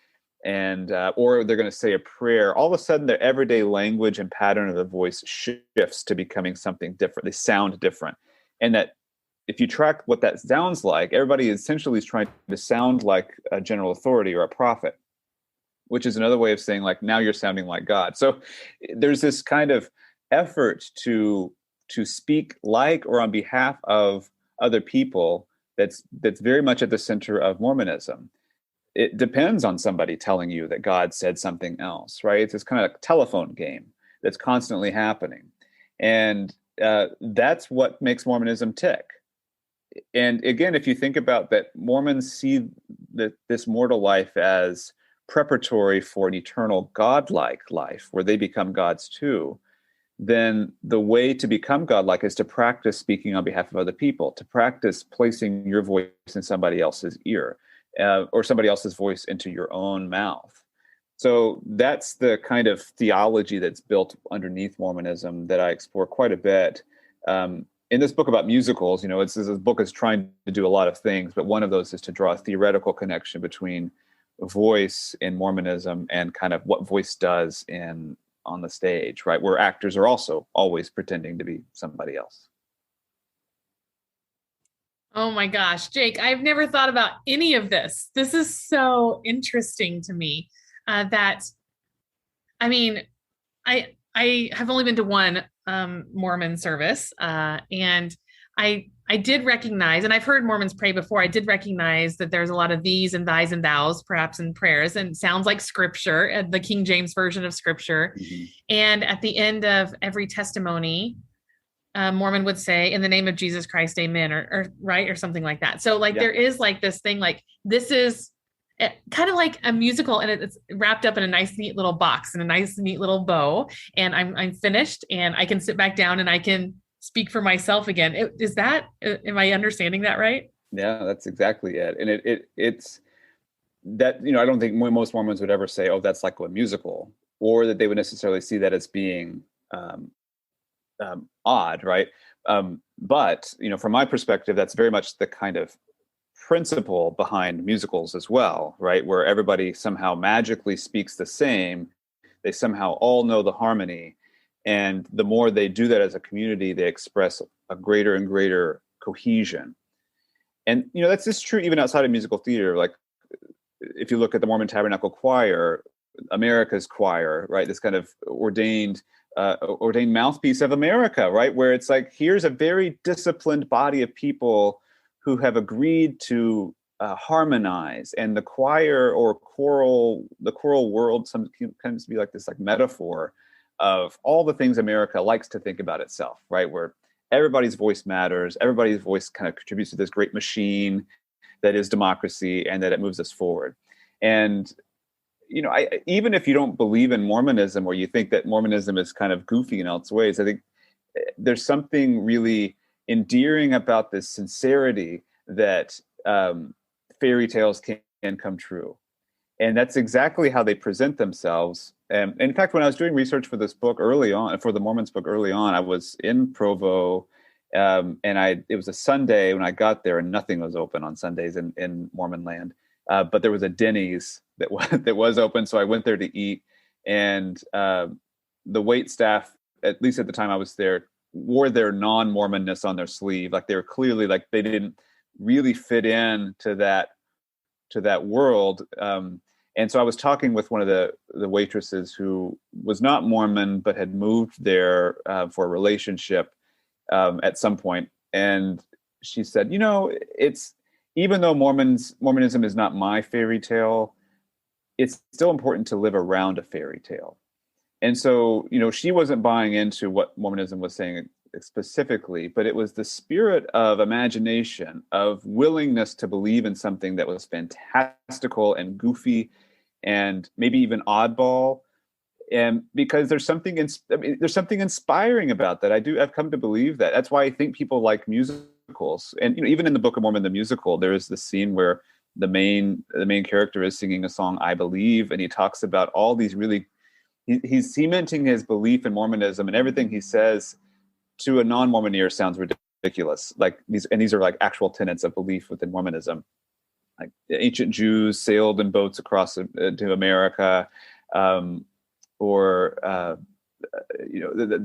And or they're going to say a prayer. All of a sudden, their everyday language and pattern of the voice shifts to becoming something different. They sound different. And that if you track what that sounds like, everybody essentially is trying to sound like a general authority or a prophet, which is another way of saying, like, now you're sounding like God. So there's this kind of effort to speak like or on behalf of other people that's very much at the center of Mormonism. It depends on somebody telling you that God said something else, right? It's this kind of telephone game that's constantly happening. And that's what makes Mormonism tick. And again, if you think about that, Mormons see this mortal life as preparatory for an eternal godlike life where they become gods too, then the way to become godlike is to practice speaking on behalf of other people, to practice placing your voice in somebody else's ear. Or somebody else's voice into your own mouth. So that's the kind of theology that's built underneath Mormonism that I explore quite a bit. In this book about musicals, this book is trying to do a lot of things, but one of those is to draw a theoretical connection between voice in Mormonism and kind of what voice does on the stage, right? Where actors are also always pretending to be somebody else. Oh my gosh, Jake, I've never thought about any of this. This is so interesting to me I have only been to one Mormon service, and I did recognize, and I've heard Mormons pray before, I did recognize that there's a lot of these and thys and thous, perhaps in prayers, and sounds like scripture, the King James version of scripture. Mm-hmm. And at the end of every testimony, Mormon would say, in the name of Jesus Christ, amen, or right, or something like that. So there is like this thing, like this is kind of like a musical, and it's wrapped up in a nice, neat little box and a nice, neat little bow. And I'm finished, and I can sit back down and I can speak for myself again. Am I understanding that right? Yeah, that's exactly it. And it's that, I don't think most Mormons would ever say, oh, that's like a musical, or that they would necessarily see that as being odd, right? But from my perspective, that's very much the kind of principle behind musicals as well, right? Where everybody somehow magically speaks the same, they somehow all know the harmony, and the more they do that as a community, they express a greater and greater cohesion. And that's just true even outside of musical theater. Like if you look at the Mormon Tabernacle Choir, America's choir, right? This kind of ordained mouthpiece of America, right? Where it's like, here's a very disciplined body of people who have agreed to harmonize, and the choir or the choral world sometimes to be like this like metaphor of all the things America likes to think about itself, right? Where everybody's voice matters, everybody's voice kind of contributes to this great machine that is democracy, and that it moves us forward. And even if you don't believe in Mormonism, or you think that Mormonism is kind of goofy in its ways, I think there's something really endearing about this sincerity that fairy tales can come true. And that's exactly how they present themselves. And in fact, when I was doing research for this book early on, for the Mormons book early on, I was in Provo, and it was a Sunday when I got there, and nothing was open on Sundays in Mormon land. But there was a Denny's that was open, so I went there to eat. And the wait staff, at least at the time I was there, wore their non-Mormonness on their sleeve. Like, they were clearly like they didn't really fit in to that world. And so I was talking with one of the waitresses who was not Mormon, but had moved there for a relationship at some point. And she said, it's, even though Mormonism is not my fairy tale, it's still important to live around a fairy tale. And so, she wasn't buying into what Mormonism was saying specifically, but it was the spirit of imagination, of willingness to believe in something that was fantastical and goofy and maybe even oddball. And because there's something inspiring about that. I've come to believe that. That's why I think people like musicals. And even in the Book of Mormon, the musical, there is this scene where the main character is singing a song, "I Believe," and he talks about all these really, he's cementing his belief in Mormonism, and everything he says to a non-Mormon ear sounds ridiculous. Like these are like actual tenets of belief within Mormonism. Like, ancient Jews sailed in boats across to America,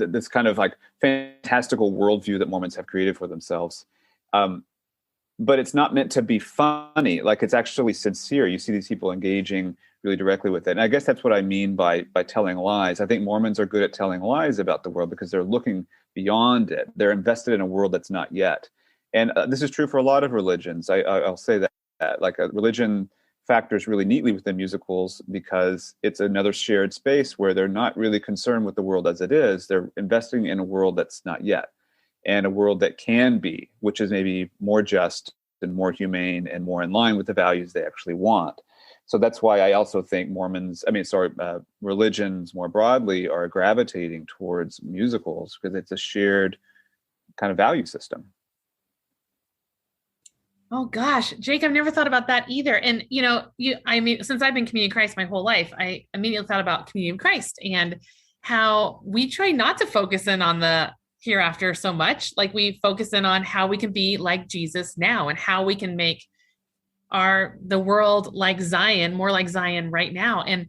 this kind of like fantastical worldview that Mormons have created for themselves. But it's not meant to be funny. Like, it's actually sincere. You see these people engaging really directly with it. And I guess that's what I mean by telling lies. I think Mormons are good at telling lies about the world because they're looking beyond it. They're invested in a world that's not yet. And this is true for a lot of religions. I'll say that. Like, a religion factors really neatly within musicals because it's another shared space where they're not really concerned with the world as it is. They're investing in a world that's not yet, and a world that can be, which is maybe more just and more humane and more in line with the values they actually want. So that's why I also think religions more broadly are gravitating towards musicals, because it's a shared kind of value system. Oh gosh, Jake, I've never thought about that either. And since I've been Community of Christ my whole life, I immediately thought about Community of Christ and how we try not to focus in on the hereafter so much. Like, we focus in on how we can be like Jesus now, and how we can make the world like Zion, more like Zion right now. And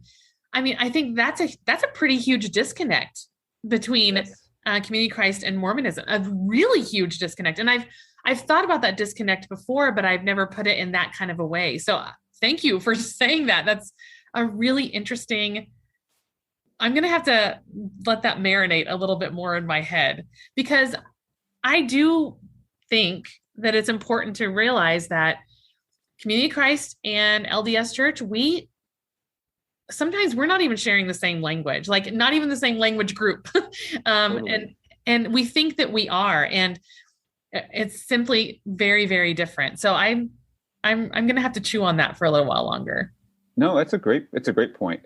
I think that's a pretty huge disconnect between Community of Christ and Mormonism, a really huge disconnect. And I've thought about that disconnect before, but I've never put it in that kind of a way. So thank you for saying that. That's a really interesting, I'm going to have to let that marinate a little bit more in my head, because I do think that it's important to realize that Community of Christ and LDS Church, sometimes we're not even sharing the same language, like not even the same language group. Totally. And we think that we are, and it's simply very, very different. So I'm going to have to chew on that for a little while longer. No, it's a great point.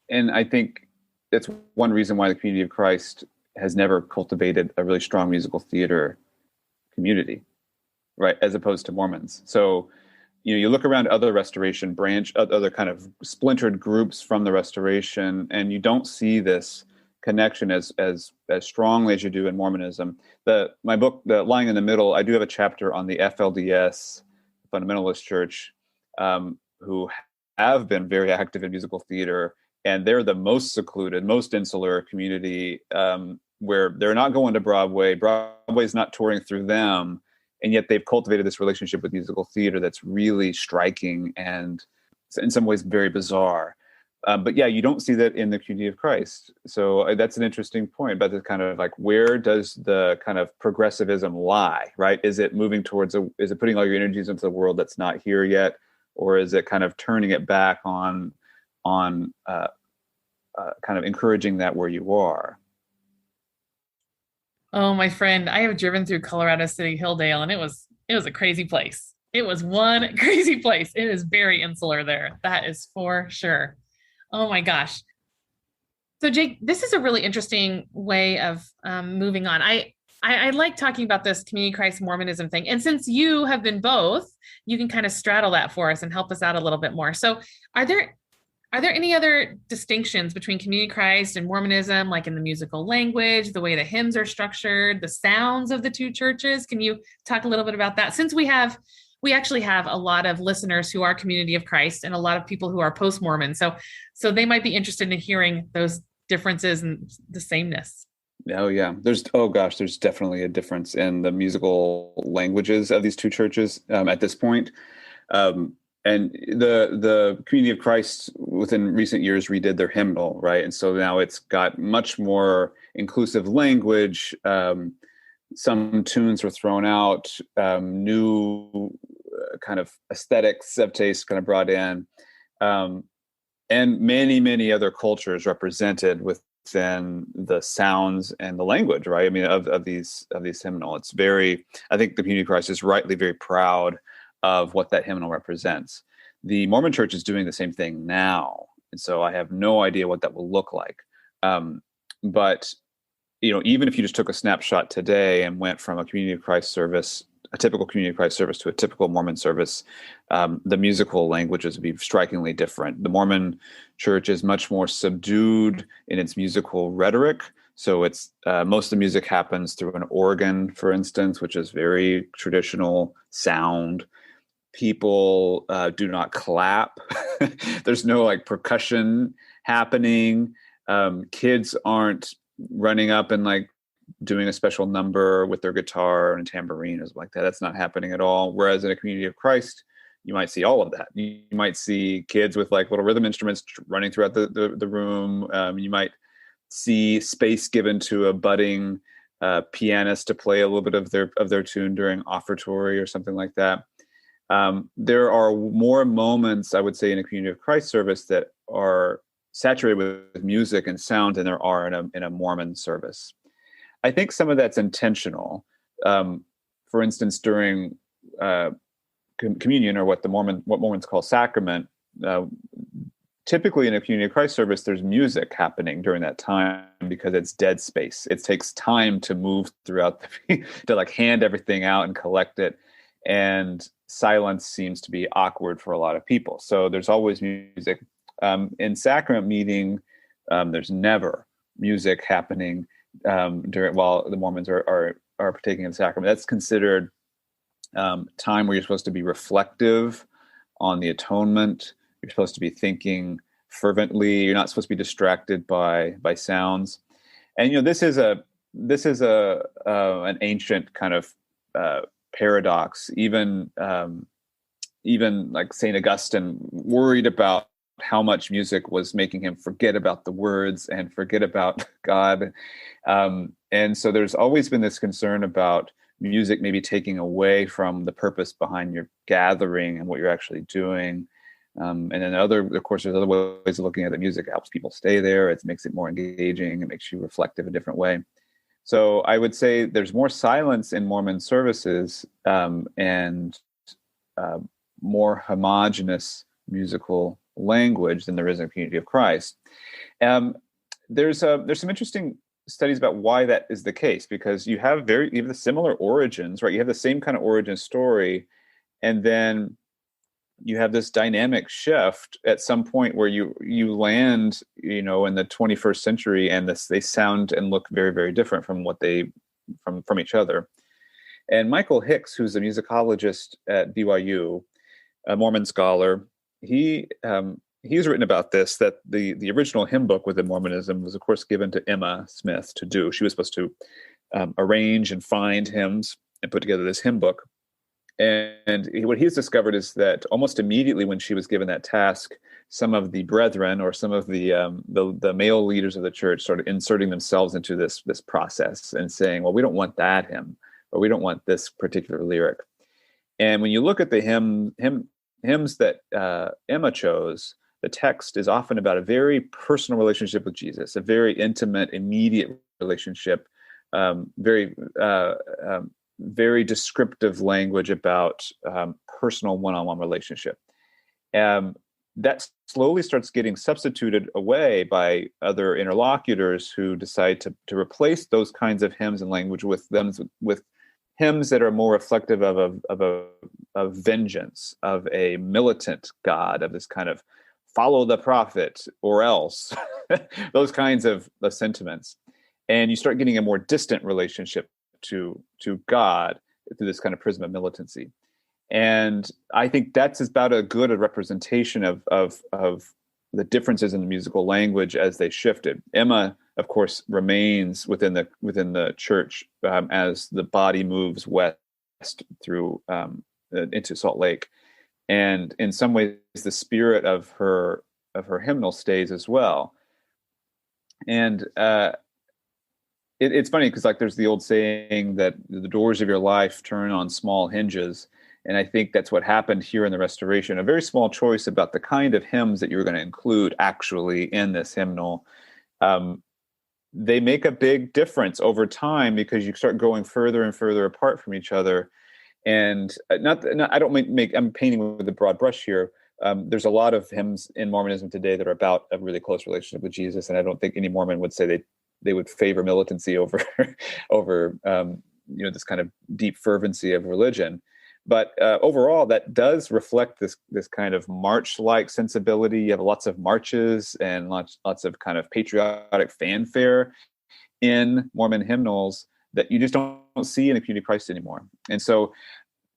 And I think that's one reason why the Community of Christ has never cultivated a really strong musical theater community, right? As opposed to Mormons. So, you look around other Restoration other kind of splintered groups from the Restoration, and you don't see this connection as strongly as you do in Mormonism. My book, The Lying in the Middle, I do have a chapter on the FLDS, Fundamentalist Church, who have been very active in musical theater, and they're the most secluded, most insular community, where they're not going to Broadway. Broadway's not touring through them, and yet they've cultivated this relationship with musical theater that's really striking and in some ways very bizarre. But yeah, you don't see that in the Community of Christ. So that's an interesting point about the kind of like, where does the kind of progressivism lie, right? Is it moving towards is it putting all your energies into the world that's not here yet? or is it kind of turning it back on kind of encouraging that where you are? Oh, my friend, I have driven through Colorado City, Hilldale, and it was a crazy place. It was one crazy place. It is very insular there. That is for sure. Oh my gosh. So Jake, this is a really interesting way of moving on. I like talking about this community Christ Mormonism thing. And since you have been both, you can kind of straddle that for us and help us out a little bit more. So are there any other distinctions between community Christ and Mormonism, like in the musical language, the way the hymns are structured, the sounds of the two churches? Can you talk a little bit about that? Since we actually have a lot of listeners who are community of Christ and a lot of people who are post-Mormon. So they might be interested in hearing those differences and the sameness. Oh yeah, there's definitely a difference in the musical languages of these two churches at this point. And the Community of Christ within recent years redid their hymnal, right? And so now it's got much more inclusive language. Some tunes were thrown out, new kind of aesthetics of taste kind of brought in, and many, many other cultures represented within the sounds and the language, right? I mean, of these hymnal. It's I think the Community of Christ is rightly very proud of what that hymnal represents. The Mormon Church is doing the same thing now, and so I have no idea what that will look like. But even if you just took a snapshot today and went from a Community of Christ service, a typical Community of Christ service, to a typical Mormon service, the musical languages would be strikingly different. The Mormon Church is much more subdued in its musical rhetoric. So it's most of the music happens through an organ, for instance, which is very traditional sound. People do not clap. There's no like percussion happening. Kids aren't running up and like doing a special number with their guitar and a tambourine or something like that. That's not happening at all. Whereas in a Community of Christ, you might see all of that. You might see kids with like little rhythm instruments running throughout the room. You might see space given to a budding pianist to play a little bit of their tune during offertory or something like that. There are more moments, I would say, in a Community of Christ service that are saturated with music and sound than there are in a Mormon service. I think some of that's intentional. For instance, during communion, or what Mormons call sacrament, typically in a Community of Christ service, there's music happening during that time because it's dead space. It takes time to move throughout to like hand everything out and collect it. And silence seems to be awkward for a lot of people. So there's always music. In sacrament meeting, there's never music happening while the Mormons are partaking in the sacrament. That's considered time where you're supposed to be reflective on the atonement. You're supposed to be thinking fervently. You're not supposed to be distracted by sounds. And this is an ancient kind of paradox. Even like Saint Augustine worried about how much music was making him forget about the words and forget about God. And so there's always been this concern about music maybe taking away from the purpose behind your gathering and what you're actually doing. And then of course, there's other ways of looking at it. Music helps people stay there. It makes it more engaging. It makes you reflective a different way. So I would say there's more silence in Mormon services and more homogeneous musical language than there is in a Community of Christ. There's some interesting studies about why that is the case, because you have the similar origins, right? You have the same kind of origin story, and then you have this dynamic shift at some point where you land, in the 21st century, and they sound and look very, very different from from each other. And Michael Hicks, who's a musicologist at BYU, a Mormon scholar, he's written about this, that the original hymn book within Mormonism was, of course, given to Emma Smith to do. She was supposed to arrange and find hymns and put together this hymn book. And what he's discovered is that almost immediately when she was given that task, some of the brethren or some of the male leaders of the church started inserting themselves into this process and saying, well, we don't want that hymn, or we don't want this particular lyric. And when you look at the hymn hymns that Emma chose, the text is often about a very personal relationship with Jesus, a very intimate, immediate relationship, very descriptive language about personal one-on-one relationship. That slowly starts getting substituted away by other interlocutors who decide to replace those kinds of hymns and language with hymns that are more reflective of vengeance, of a militant God, of this kind of follow the prophet or else, those kinds of sentiments. And you start getting a more distant relationship to God through this kind of prism of militancy. And I think that's about as good a representation of the differences in the musical language as they shifted. Emma, of course, remains within the church as the body moves west through into Salt Lake, and in some ways, the spirit of her hymnal stays as well. And it's funny because there's the old saying that the doors of your life turn on small hinges. And I think that's what happened here in the Restoration. A very small choice about the kind of hymns that you're going to include actually in this hymnal. They make a big difference over time because you start going further and further apart from each other. And I'm painting with a broad brush here. There's a lot of hymns in Mormonism today that are about a really close relationship with Jesus. And I don't think any Mormon would say they would favor militancy over this kind of deep fervency of religion. But overall, that does reflect this kind of march-like sensibility. You have lots of marches and lots of kind of patriotic fanfare in Mormon hymnals that you just don't see in the Community of Christ anymore. And so,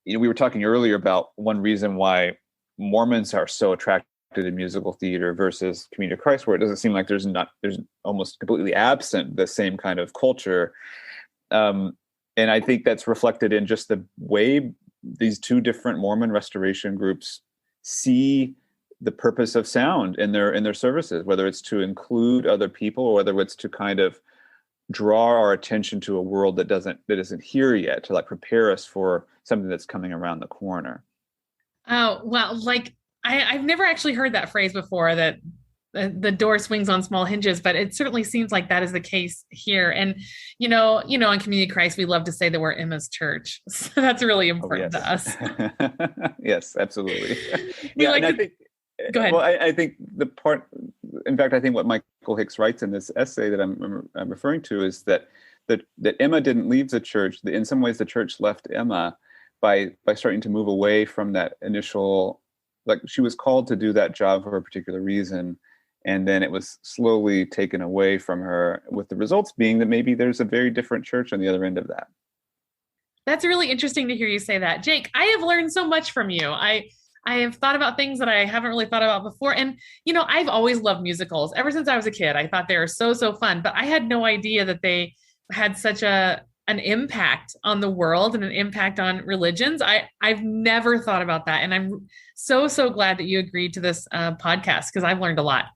we were talking earlier about one reason why Mormons are so attracted to musical theater versus Community of Christ, where it doesn't seem like there's almost completely absent the same kind of culture. And I think that's reflected in just the way these two different Mormon restoration groups see the purpose of sound in their services, whether it's to include other people or whether it's to kind of draw our attention to a world that isn't here yet, to prepare us for something that's coming around the corner. Oh, well, I've never actually heard that phrase before, that the door swings on small hinges, but it certainly seems like that is the case here. And, in Community of Christ, we love to say that we're Emma's church. So that's really important to us. Yes, absolutely. Go ahead. Well, I think I think what Michael Hicks writes in this essay that I'm referring to is that Emma didn't leave the church. In some ways, the church left Emma by starting to move away from that initial, she was called to do that job for a particular reason. And then it was slowly taken away from her, with the results being that maybe there's a very different church on the other end of that. That's really interesting to hear you say that. Jake, I have learned so much from you. I have thought about things that I haven't really thought about before. And, I've always loved musicals. Ever since I was a kid, I thought they were so, so fun. But I had no idea that they had such an impact on the world and an impact on religions. I've never thought about that. And I'm so, so glad that you agreed to this podcast, because I've learned a lot.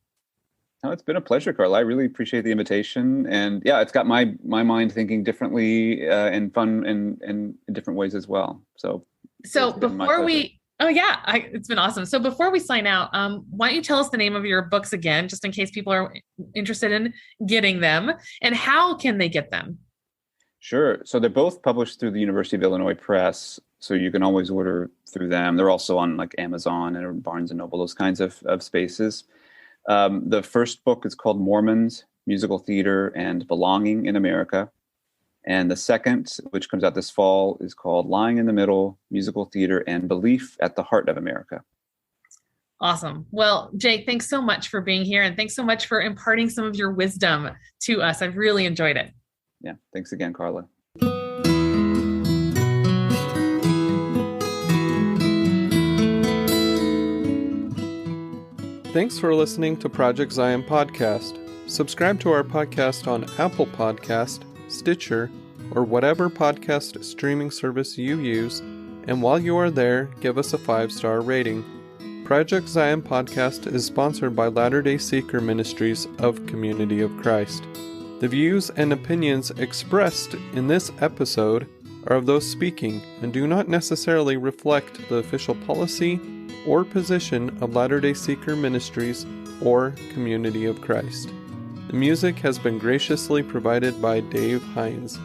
Oh, it's been a pleasure, Carla. I really appreciate the invitation. And yeah, it's got my mind thinking differently and fun in different ways as well. So before we... Oh yeah, it's been awesome. So before we sign out, why don't you tell us the name of your books again, just in case people are interested in getting them, and how can they get them? Sure. So they're both published through the University of Illinois Press, so you can always order through them. They're also on Amazon and Barnes and Noble, those kinds of spaces. The first book is called Mormons, Musical Theater and Belonging in America. And the second, which comes out this fall, is called Lying in the Middle, Musical Theater and Belief at the Heart of America. Awesome. Well, Jake, thanks so much for being here. And thanks so much for imparting some of your wisdom to us. I've really enjoyed it. Yeah. Thanks again, Carla. Thanks for listening to Project Zion Podcast. Subscribe to our podcast on Apple Podcast, Stitcher, or whatever podcast streaming service you use, and while you are there, give us a 5-star rating. Project Zion Podcast is sponsored by Latter-day Seeker Ministries of Community of Christ. The views and opinions expressed in this episode are of those speaking and do not necessarily reflect the official policy or position of Latter-day Seeker Ministries or Community of Christ. The music has been graciously provided by Dave Hines.